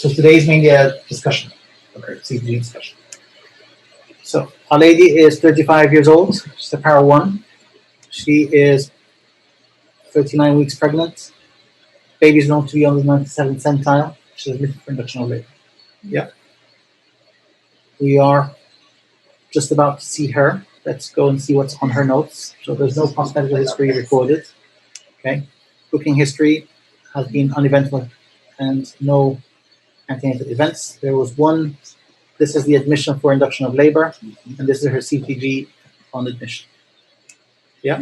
So today is mainly a discussion, okay, CTG discussion. So our lady is 35 years old. She's a para 1. She is 39 weeks pregnant. Baby is known to be on the 97th centile. She's admitted for induction of labor. Yeah. We are just about to see her. Let's go and see what's on her notes. So there's no post-medical history recorded. Okay. Booking history has been uneventful and no antenatal events. There was one. This is the admission for induction of labor, and this is her CTG on admission. Yeah.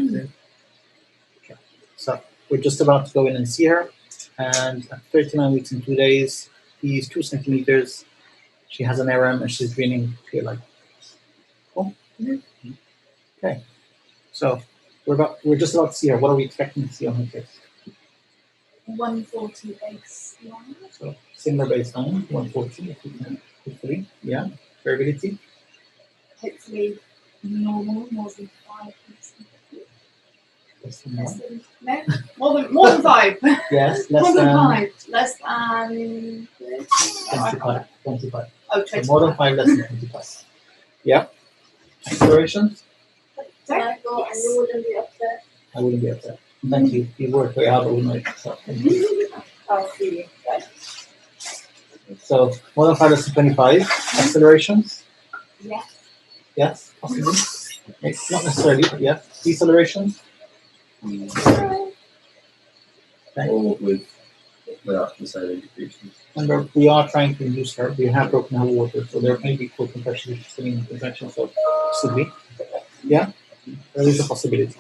Okay. So we're just about to go in and see her, and at 39 weeks and 2 days, she's 2 centimeters. She has an RM and she's draining clear light. Cool. Okay. So we're just about to see her. What are we expecting to see on her face? 140 baseline. So similar baseline, 140 if we can, hopefully. Yeah. Variability. Hopefully normal, more than 5. Less than that. No, more than 5. Yes, more less than than 5. Less than 25. 25. Oh, So more than 5, less than 25. Yeah. Acceleration? Yes. You wouldn't be upset. I wouldn't be upset. Thank you. You worked very hard, wouldn't I? So, thank you. I'll see you. So more than 5, less than 25. Accelerations? Yes. Yes, possibly. It's not necessarily, but yes. Deceleration? Okay. Or without concern indications. Remember, we are trying to induce her. We have broken her water, so there may be full compression if she's sitting in contraction, so possibly. Yeah, there is a possibility.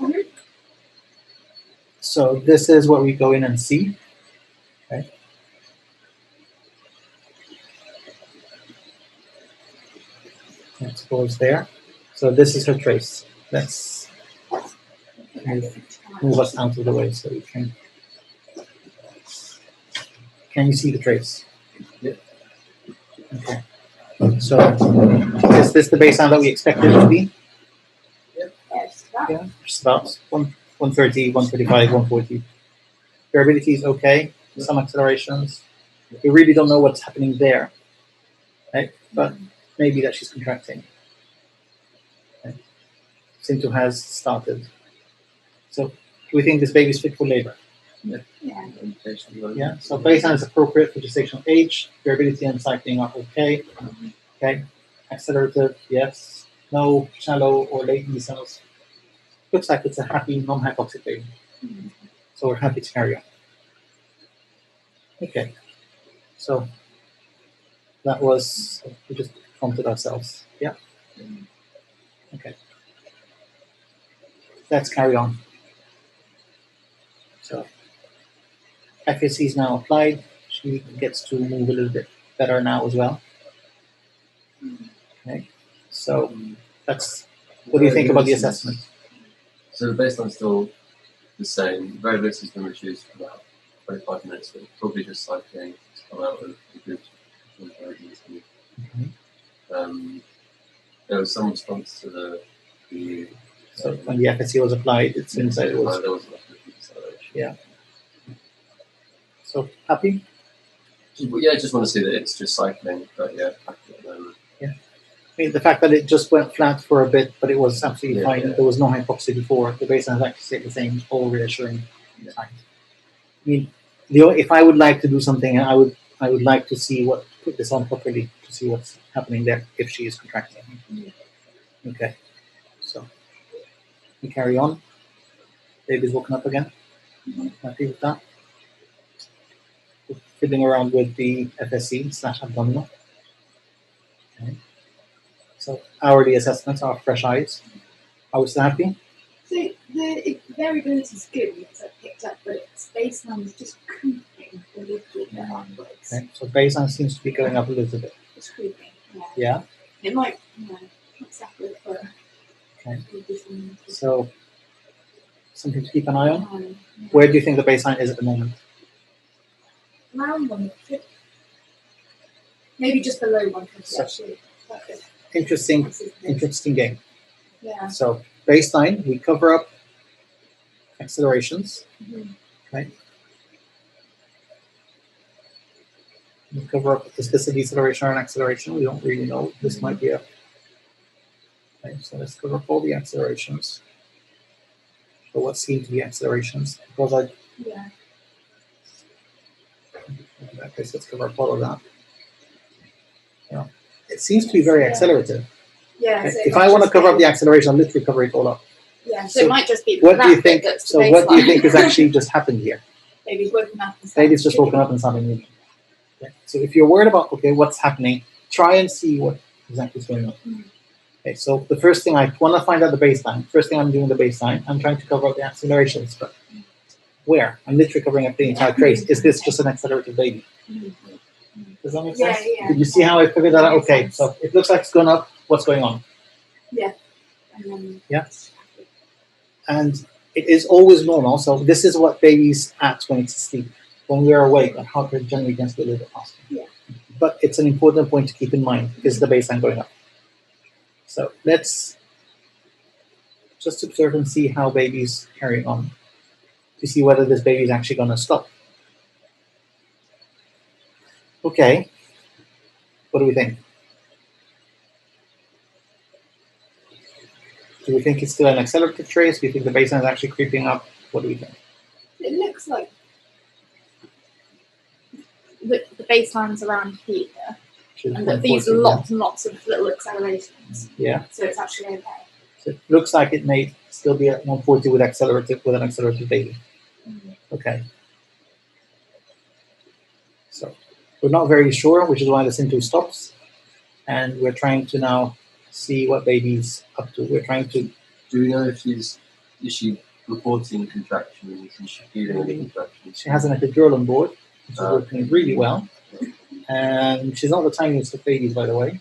So this is what we go in and see. Okay. Let's pause there. So this is her trace. Let's move us out of the way so we can. Can you see the trace? Yeah. Okay. So is this the baseline that we expected it to be? Yes. Yeah, just about 130, 135, 140. Variability is okay. Some accelerations. We really don't know what's happening there, right? But maybe that she's contracting. Okay. Symptom has started. So do we think this baby is fit for labor? Yeah. Yeah. So baseline is appropriate for gestational age. Variability and cycling are okay. Okay. Accelerative, yes. No shallow or latent cells. Looks like it's a happy non-hypoxic baby. So we're happy to carry on. Okay. So that was, we just prompted ourselves. Yeah. Okay. Let's carry on. So FSC is now applied. She gets to move a little bit better now as well. Okay. So that's, what do you think about the assessment? So the baseline's still the same. Variability's been reduced for about 25 minutes, but probably just cycling to come out of the group. There was some response to the So when the FSC was applied, it seems like it was. there was enough acceleration. Yeah. So happy? Yeah, I just want to see that it's just cycling, but yeah, happy at the moment. I mean, the fact that it just went flat for a bit, but it was absolutely Yeah, fine. yeah. There was no hypoxia before. The baseline is actually stayed the same, all reassuring. Yeah. Fine. I mean, if I would like to do something, I would like to see put this on properly to see what's happening there if she is contracting. Okay, so we carry on. Baby's woken up again. Happy with that. We're fiddling around with the FSC/abdominal. Okay. So hourly assessments are fresh eyes. Are we still happy? So the variability is good because I picked up, but its baseline is just creeping a little bit upwards. Okay. So baseline seems to be going up a little bit. It's creeping. Yeah. Yeah. It might, exactly for. Okay. So something to keep an eye on. Yeah. Where do you think the baseline is at the moment? Around 150. Maybe just below 150 So- actually. But Interesting game. yeah. So baseline, we cover up accelerations. Mhm. Okay. We cover up, is this a deceleration or an acceleration? We don't really know. This might be a. Okay, so let's cover up all the accelerations. So what seem to be accelerations? Because I. Yeah. In that case, let's cover up all of that. Yeah. It seems to be very accelerative. Yeah. Okay. So it If might I want to just cover up be- the acceleration, I'll literally cover it all up. Yeah. So, So it might just be. What do you that think? bit that's the So what do you baseline. think has actually just happened here? Baby's woken up and started Baby's just woken kicking. up and started moving. Okay. So if you're worried about what's happening, try and see what exactly is going on. Mm. Okay, so the first thing I want to find out the baseline. First thing I'm doing the baseline. I'm trying to cover up the accelerations, but where? I'm literally covering up the entire trace. Is this just an accelerated baby? Mm. Does that make Yeah, sense? yeah. Did you see how I figured that out? Makes Okay, sense. so it looks like it's gone up. What's going on? And then Yeah. And it is always normal. So this is what babies act when it's asleep. When we are awake, our heart rate generally gets a little bit faster. Yeah. But it's an important point to keep in mind. Is the baseline going up? So let's just observe and see how babies carry on to see whether this baby is actually going to stop. Okay. What do we think? Do we think it's still an accelerative trace? Do you think the baseline is actually creeping up? What do we think? it looks like the baseline's around here, and that these 140, lots and lots of little accelerations. Yeah. So it's actually okay. So it looks like it may still be at 140 with an accelerative baby. Mm. Okay. So we're not very sure, which is why the SIN2 stops. And we're trying to now see what baby's up to. We're trying to. Do we know if is she reporting contractions? Is she feeling any contractions? She has an epidural on board, which is Ah. working really well. And she's not the tiniest of babies, by the way.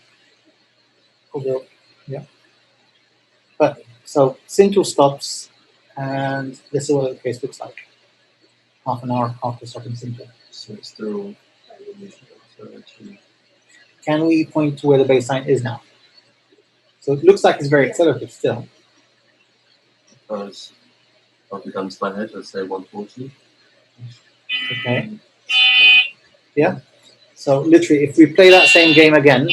Although, yeah. But so SIN2 stops, and this is what the case looks like. Half an hour after stopping SIN2. So it's still. Can we point to where the baseline is now? So it looks like it's very accelerative still. Because I'll be done to my head, let's say 140. Okay. Yeah. So literally, if we play that same game again,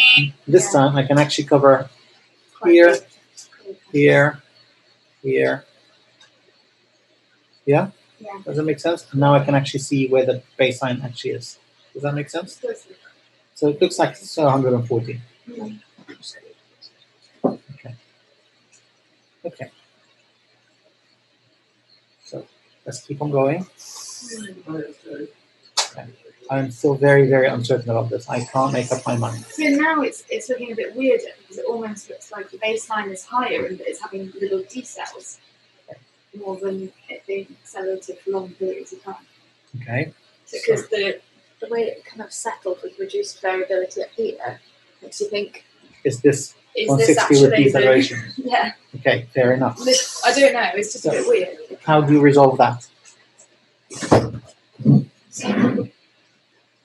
this time I can actually cover Quite Here. good. here, here. Yeah? Yeah. Does that make sense? And now I can actually see where the baseline actually is. Does that make sense? So it looks like it's 140. Mm. Okay. Okay. So let's keep on going. I'm still very, very uncertain about this. I can't make up my mind. So now it's looking a bit weirder because it almost looks like the baseline is higher and that it's having little decels more than it being accelerated for long periods of time. Okay. Because the way it kind of settled with reduced variability up here makes you think, Is this is 160 this with actually the, deceleration? yeah, Okay, fair enough. I don't know, it's just a bit weird. How do you resolve that? So,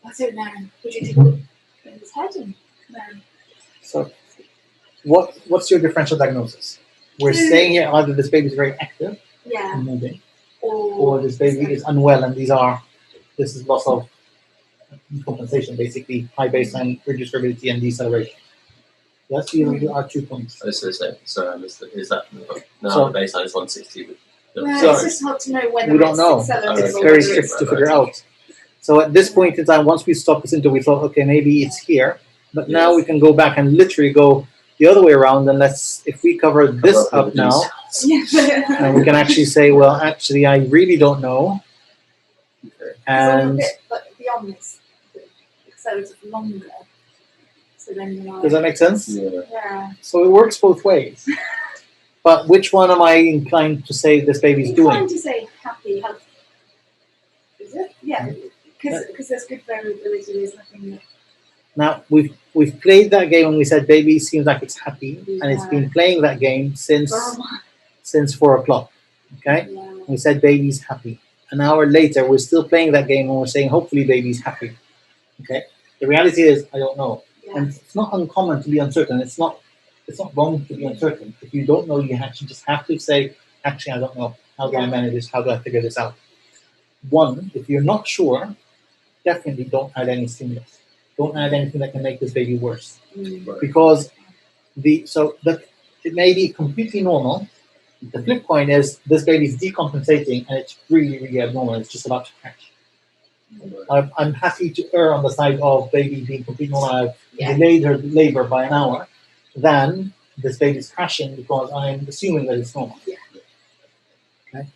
I don't know, would you take it in his head and So what's your differential diagnosis? We're saying here either this baby is very active yeah, and moving, or or this baby is unwell and this is loss of compensation, basically high baseline, reduced variability and deceleration. Yes, these are 2 points. So I missed it. Is that now So- the baseline is 160? well, So- it's just hard to know whether We don't it's know. accelerated It's or very whether tricky to figure out. So at this point in time, once we stopped this into, we thought, okay, maybe it's here. But now Yes. we can go back and literally go the other way around. And if we cover this up now, yeah. and we can actually say, well, actually, I really don't know. And But beyond this, accelerated for longer. So then you're like, does that make sense? Yeah. yeah. So it works both ways. But which one am I inclined to say this baby's I'm doing? trying to say happy, healthy. Is it? Yeah. Because there's good variability, there's nothing that. Now we've played that game and we said baby seems like it's happy, and it's Yeah. been playing that game since Oh, 4 o'clock. Okay, yeah. we said baby's happy. An hour later, we're still playing that game and we're saying hopefully baby's happy. Okay, the reality is I don't know, Yeah. and it's not uncommon to be uncertain. It's not wrong to be uncertain. If you don't know, you actually just have to say, actually I don't know. How do I manage this? How do I figure this out? One, if you're not sure, definitely don't add any stimulus. Don't add anything that can make this baby worse. Right. Because it may be completely normal. The flip point is this baby is decompensating and it's really, really abnormal. It's just about to crash. I'm happy to err on the side of baby being completely normal. I've Yeah. delayed her labor by an hour than this baby's crashing because I'm assuming that it's normal. Yeah. Okay.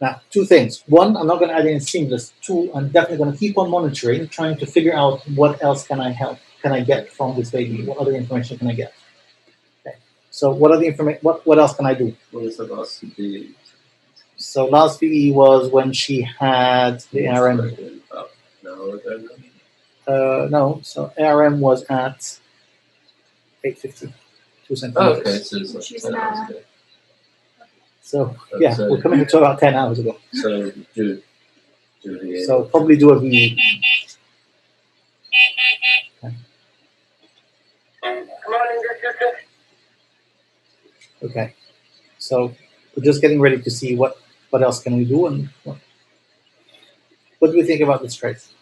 Now, two things. One, I'm not going to add any seamless. Two, I'm definitely going to keep on monitoring, trying to figure out what else can I get from this baby? What other information can I get? Okay. So what are the information? What else can I do? What is the last CTG? So last VE was when she had the ARM. About an hour ago now. No, so ARM was at 850, 2 centimeters. Oh, okay, so it's like She's 10 hours now- ago. So Oh, yeah, so- we're coming to about 10 hours ago. So do the So probably do a VE. Okay. So we're just getting ready to see what else can we do and what do you think about this trace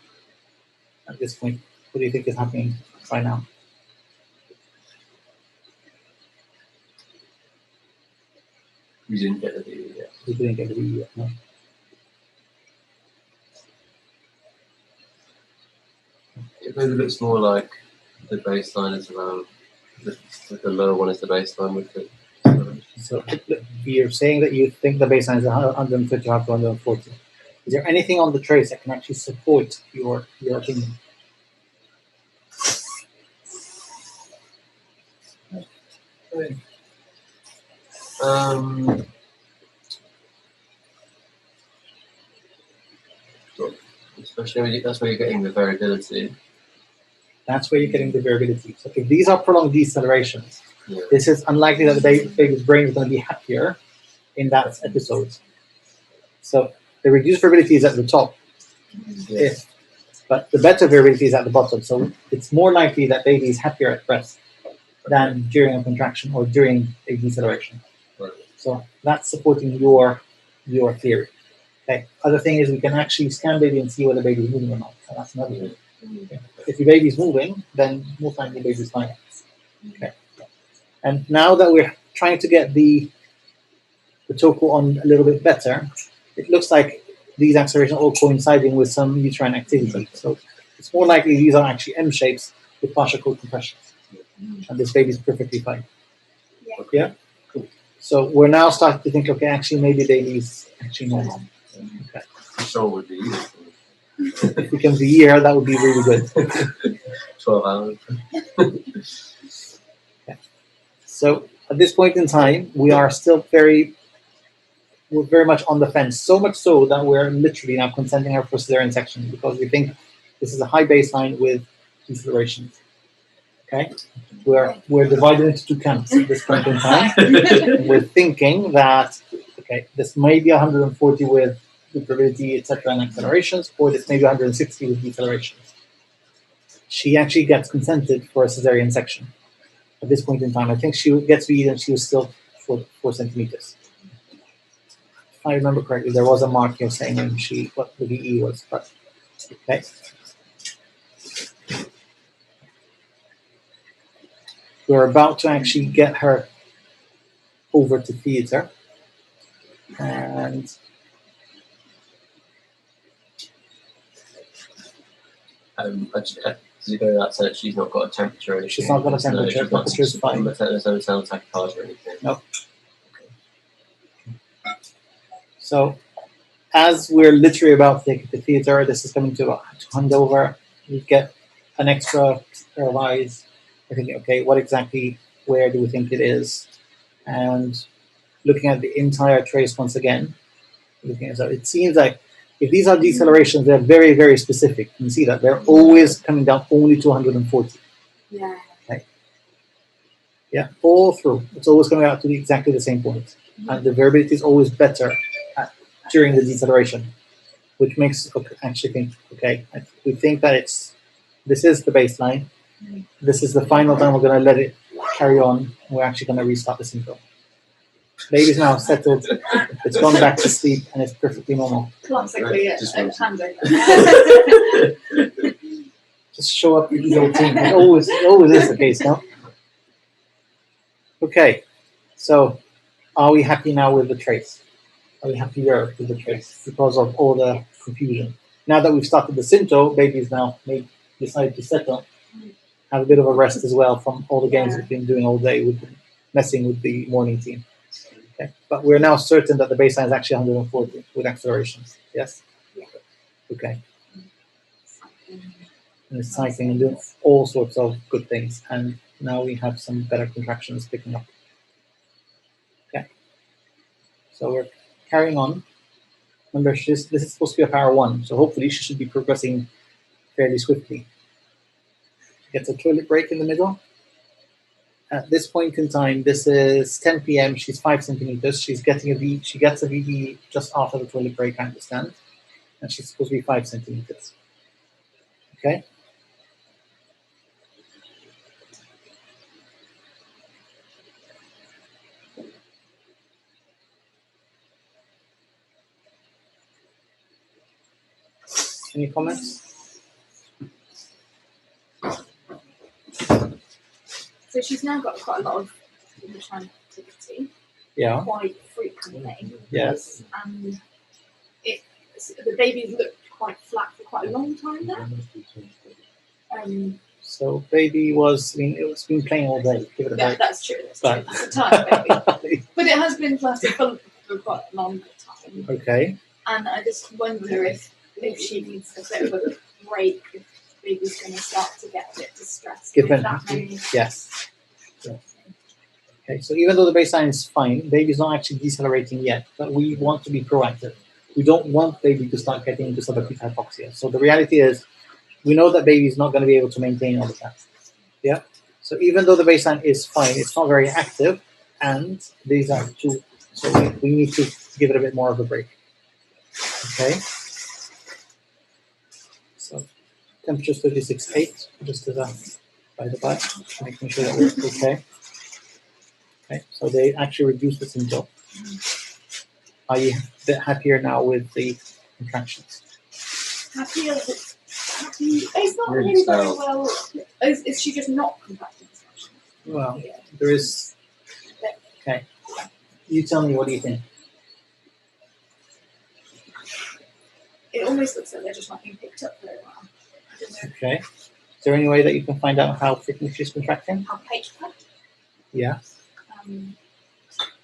at this point? What do you think is happening right now? we didn't get the VE yet. We didn't get the VE yet, no. It maybe looks more like the baseline is around the lower one is the baseline with the So you're saying that you think the baseline is 150 to 140. Is there anything on the trace that can actually support your opinion? Especially when that's where you're getting the variability. That's where you're getting the variability. So if these are prolonged decelerations, Yeah. this is unlikely that the baby's brain is going to be happier in that episode. So the reduced variability is at the top, Yeah. but the better variability is at the bottom. So it's more likely that baby is happier at breast than during a contraction or during a deceleration. Right. So that's supporting your theory. Okay. Other thing is we can actually scan baby and see whether baby is moving or not. So that's another thing. Okay. If your baby is moving, then most likely baby is fine. Okay. And now that we're trying to get the total on a little bit better, it looks like these accelerations are all coinciding with some uterine activity. So it's more likely these are actually M shapes with partial cord compressions. And this baby is perfectly fine. Yeah. Yeah? Cool. So we're now starting to think, okay, actually maybe baby's actually normal. Okay. Control would be easy. If we can be here, that would be really good. 12 hours. Okay. So at this point in time, we are still we're very much on the fence. So much so that we're literally now consenting her for cesarean section because we think this is a high baseline with decelerations. Okay, we're divided into two camps at this point in time. We're thinking that this may be 140 with variability, etc., and accelerations, or this may be 160 with decelerations. She actually gets consented for a cesarean section at this point in time. I think she gets VE and she was still 4 centimeters. If I remember correctly, there was a mark here saying what the VE was, but okay. We're about to actually get her over to theater, and Does it go without saying she's not got a temperature or anything? She's not got a temperature. She's not Temperature's fine. There's no sound tachycardia or anything. No. So, as we're literally about to take it to theater, this is coming to hand over. We get an extra pair of eyes. We're thinking, okay, where do we think it is? And looking at the entire trace once again, it seems like if these are decelerations, they're very, very specific. You can see that they're always coming down only to 140. Yeah. Okay. Yeah, all through. It's always coming out to exactly the same point. And the variability is always better during the deceleration, which makes us actually think, okay, we think that this is the baseline. This is the final time we're going to let it carry on. We're actually going to restart the syndrome. Baby's now settled. It's gone back to sleep, and it's perfectly normal. Classically, Just a handing. Just show up with the old team. It always is the case, no? Okay, so are we happy now with the trace? Are we happier with the trace because of all the confusion? Now that we've started the Sinto, baby's now decided to settle, have a bit of a rest as well from all the games we've been doing all day with messing with the morning team. Okay, but we're now certain that the baseline is actually 140 with accelerations. Yes. Yeah. Okay. And it's cycling and doing all sorts of good things, and now we have some better contractions picking up. Okay. So we're carrying on. Remember, this is supposed to be a power 1, so hopefully she should be progressing fairly swiftly. Gets a toilet break in the middle. At this point in time, this is 10 p.m. She's 5 centimeters. She gets a VD just after the toilet break, I understand, and she's supposed to be 5 centimeters. Okay. Any comments? So she's now got quite a lot of time activity, Yeah. quite frequently, Yes. and the baby's looked quite flat for quite a long time now. So baby it's been playing all day. Give it a Yeah, break. that's true. That's But- true. It's a time baby, but it has been flat for quite a long time. Okay. And I just wonder if she needs a bit of a break, if baby's going to start to get a bit distressed. Given. with that many. Yes. Okay. So even though the baseline is fine, baby's not actually decelerating yet. But we want to be proactive. We don't want baby to start getting into subacute hypoxia. So the reality is, we know that baby is not going to be able to maintain all the tasks. Yeah. So even though the baseline is fine, it's not very active, and these are two. So we need to give it a bit more of a break. Okay. So temperature 36.8, just as a by the by, making sure that we're okay. Okay. So they actually reduce the symptom. Are you a bit happier now with the contractions? Happier. It's not Really really very so. well. Is she just not contracting as much? Well, Yeah. there is. Okay. You tell me, what do you think? It almost looks like they're just not being picked up very well. I don't know Okay. Is there any way that you can find out how frequently she's contracting? how page cut. Yeah.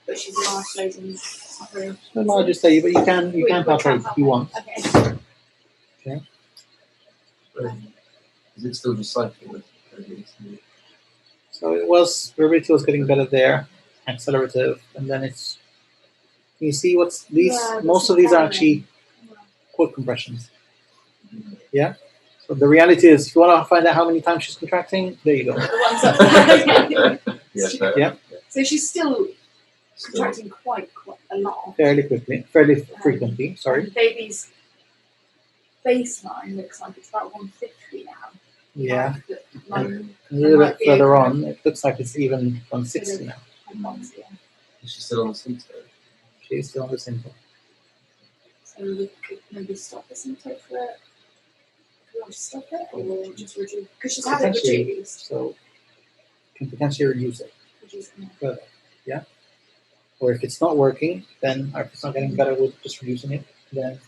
But she's large loading. It's not very. Well, I'll just say, but you can palpate if you want. Okay. Is it still just cycling with So it was, variability was getting better there, accelerative, and then it's. Can you see what's these? Yeah, Most this of these are is actually quad compressions. Yeah. So the reality is, if you want to find out how many times she's contracting, there you go. The ones up. Yeah, fair. Yeah. So she's still contracting quite a lot. Fairly frequently. Sorry. And baby's baseline looks like it's about 150 now. Yeah. Like, A little might bit be further over- on, it looks like it's even 160 now. yeah. Is she still on the seat? She's still on the symptom. So we could maybe stop this intake for it. Do you want to stop it or just reduce? Because she's had it Potentially. reduced. So can potentially reduce it further. Yeah. Or if it's not working, then or if it's not getting better with just reducing it, then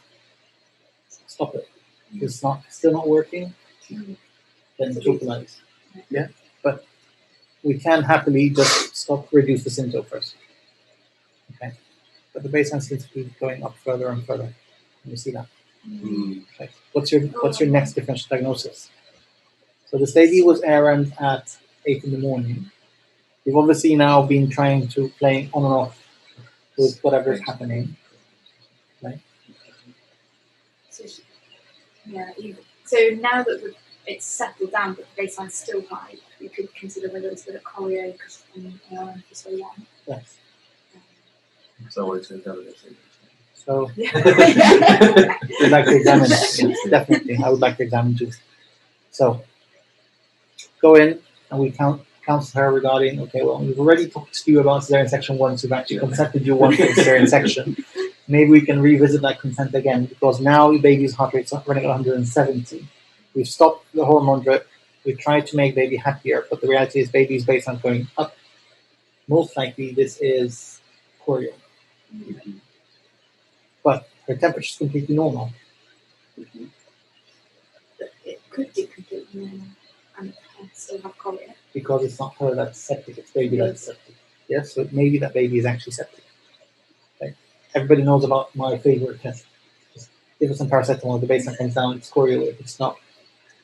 stop it. If it's still not working, then totalize. Yeah. But we can happily just reduce the symptom first. Okay. But the baseline seems to be going up further and further. Can you see that? Okay. What's your next differential diagnosis? So this lady was errand at 8 in the morning. We've obviously now been trying to play on and off with whatever is happening. Right? So now that it's settled down, but the baseline's still high, we could consider whether it's a bit of choreo because for so long. Yes. So I wanted to examine it. So Yeah. we'd like to examine. Yes, definitely. I would like to examine too. So go in and we counsel her regarding, okay, well, we've already talked to you about cesarean section 1, so we've actually consented you one for cesarean section. Maybe we can revisit that consent again because now your baby's heart rate's running at 170. We've stopped the hormone drip. We've tried to make baby happier, but the reality is baby's baseline going up. Most likely this is choreo. But her temperature is completely normal. But it could be completely normal and still have choreo. Because it's not her that's septic, it's baby that's septic. Yes, so maybe that baby is actually septic. Okay. Everybody knows about my favorite test. Just give us some paracetamol, the baseline comes down, it's choreo. If it's not,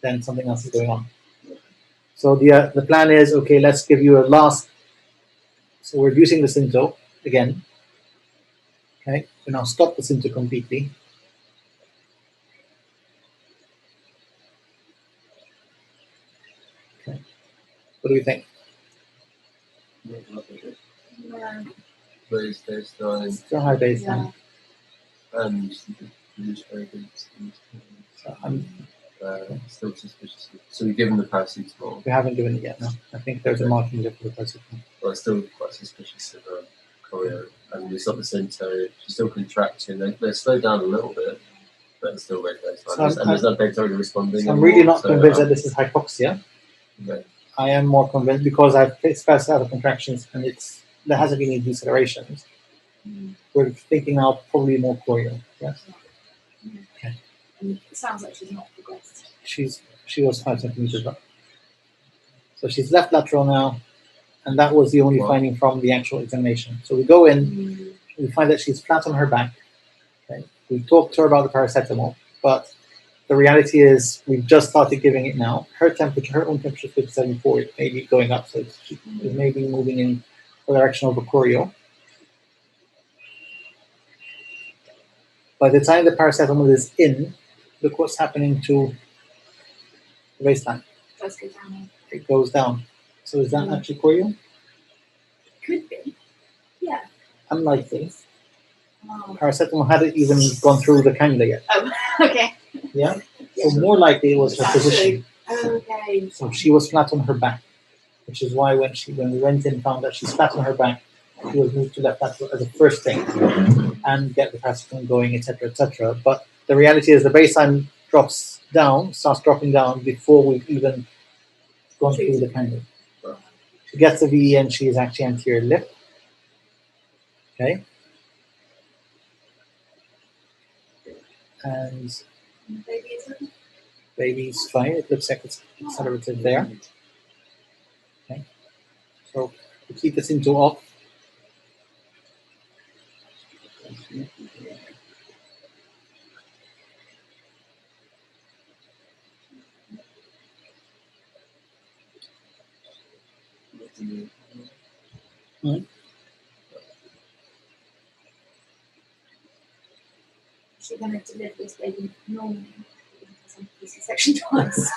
then something else is going on. So the plan is, okay, let's give you a last. So we're reducing the symptom again. Okay, we now stop the symptom completely. Okay, what do we think? Yeah. Raised baseline Still high baseline. and reduced fragrance. So I'm Still suspicious. So we've given the paracetamol, we haven't given it yet. No, I think there's a marking there for the paracetamol. but it's still quite suspicious of choreo. And we stopped the symptom. She's still contracting. They slowed down a little bit, but it's still raised baseline. So And there's no bacteria responding. So I'm really anymore, not convinced that this is hypoxia. Okay. I am more convinced because I've spaced out the contractions and there hasn't been any decelerations. We're thinking now probably more choreo. Yes. Okay. And it sounds like she's not progressed. She was 5 centimeters up. So she's left lateral now, and that was the only Wow. finding from the actual examination. So we go in, we find that she's flat on her back. Okay. We talked to her about the paracetamol, but the reality is we've just started giving it now. Her temperature, her own temperature is 57.4, it may be going up, so it may be moving in the direction of a choreo. By the time the paracetamol is in, look what's happening to the baseline. Does go down. It goes down. So is that actually choreo? Could be. Yeah. Unlikely. Oh. Paracetamol hadn't even gone through the cannula yet. Okay. Yeah? So more likely it was her position. Okay. So she was flat on her back, which is why when we went in found that she's flat on her back, she was moved to left lateral as a first thing and get the paracetamol going, etc., etc. But the reality is the baseline starts dropping down before we've even gone through the cannula. She gets the VE and she is actually anterior lip. Okay. And Baby isn't. baby's fine. It looks like it's accelerated there. Okay. So we keep the symptom off. Is she going to deliver this baby normally? Some C-section twice.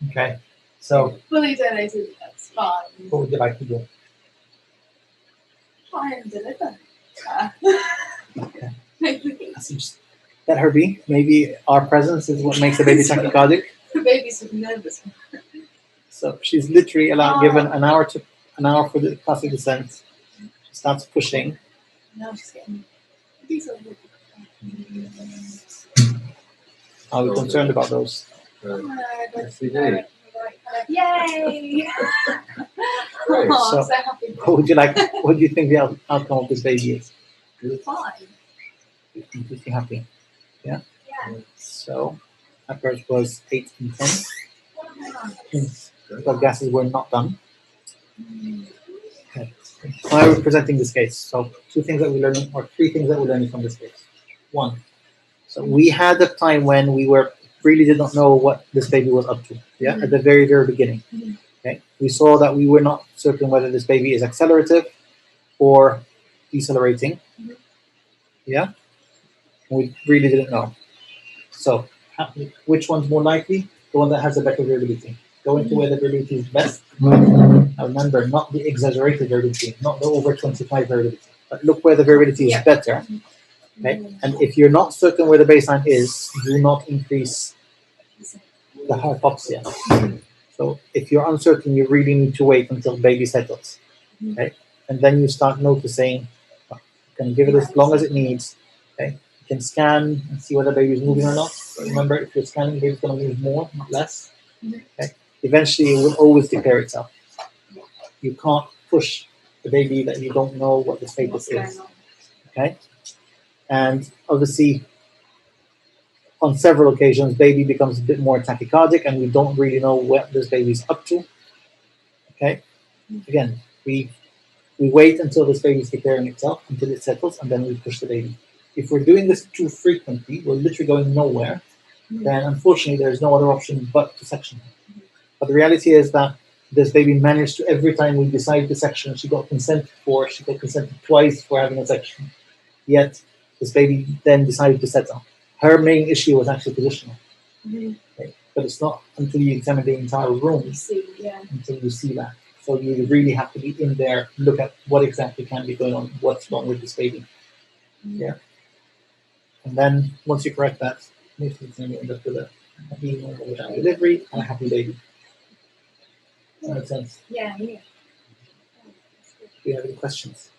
Okay. So Fully donated, that's fine. what would you like to do? Try and deliver. Okay. Let her be. Maybe our presence is what makes the baby tachycardic. The baby's so nervous. So she's literally given an hour for the classic descent. She starts pushing. Now she's getting. These are really Are we concerned about those? Yes, we do. Yay! Great. Oh, So- I'm so happy. What do you think the outcome of this baby is? Fine. You're completely happy. Yeah. So that first was 8 and 10. Wow. Blood gases were not done. Okay. Why are we presenting this case? So three things that we're learning from this case. One, so we had a time when we really did not know what this baby was up to. Yeah, at the very, very beginning. Okay, we saw that we were not certain whether this baby is accelerative or decelerating. Yeah, we really didn't know. So, which one's more likely? The one that has a better variability. Go into where the variability is best. Now remember, not the exaggerated variability, not the over 25 variability, but look where the variability is better. Okay? And if you're not certain where the baseline is, do not increase the hypoxia. So if you're uncertain, you really need to wait until baby settles. Okay? And then you start noticing, you can give it as long as it needs. Okay? You can scan and see whether baby is moving or not. Remember, if you're scanning, baby's going to move more, not less. Mhm. Okay. Eventually, it will always declare itself. Yeah. You can't push the baby that you don't know what the status What's is. going on? Okay. And obviously, on several occasions, baby becomes a bit more tachycardic, and we don't really know what this baby's up to. Okay. Again, we wait until this baby's declaring itself, until it settles, and then we push the baby. If we're doing this too frequently, we're literally going nowhere. Then unfortunately, there's no other option but to section. But the reality is that this baby managed to, every time we decide to section, she got consented twice for having a section. Yet this baby then decided to settle. Her main issue was actually positional. Mhm. Okay? But it's not until you examine the entire room You see, yeah. until you see that. So you really have to be in there, look at what exactly can be going on, what's wrong with this baby. Yeah. And then once you correct that, most of the time you end up with a happy normal vaginal delivery and a happy baby. Does that make sense? Yeah, yeah. Do you have any questions?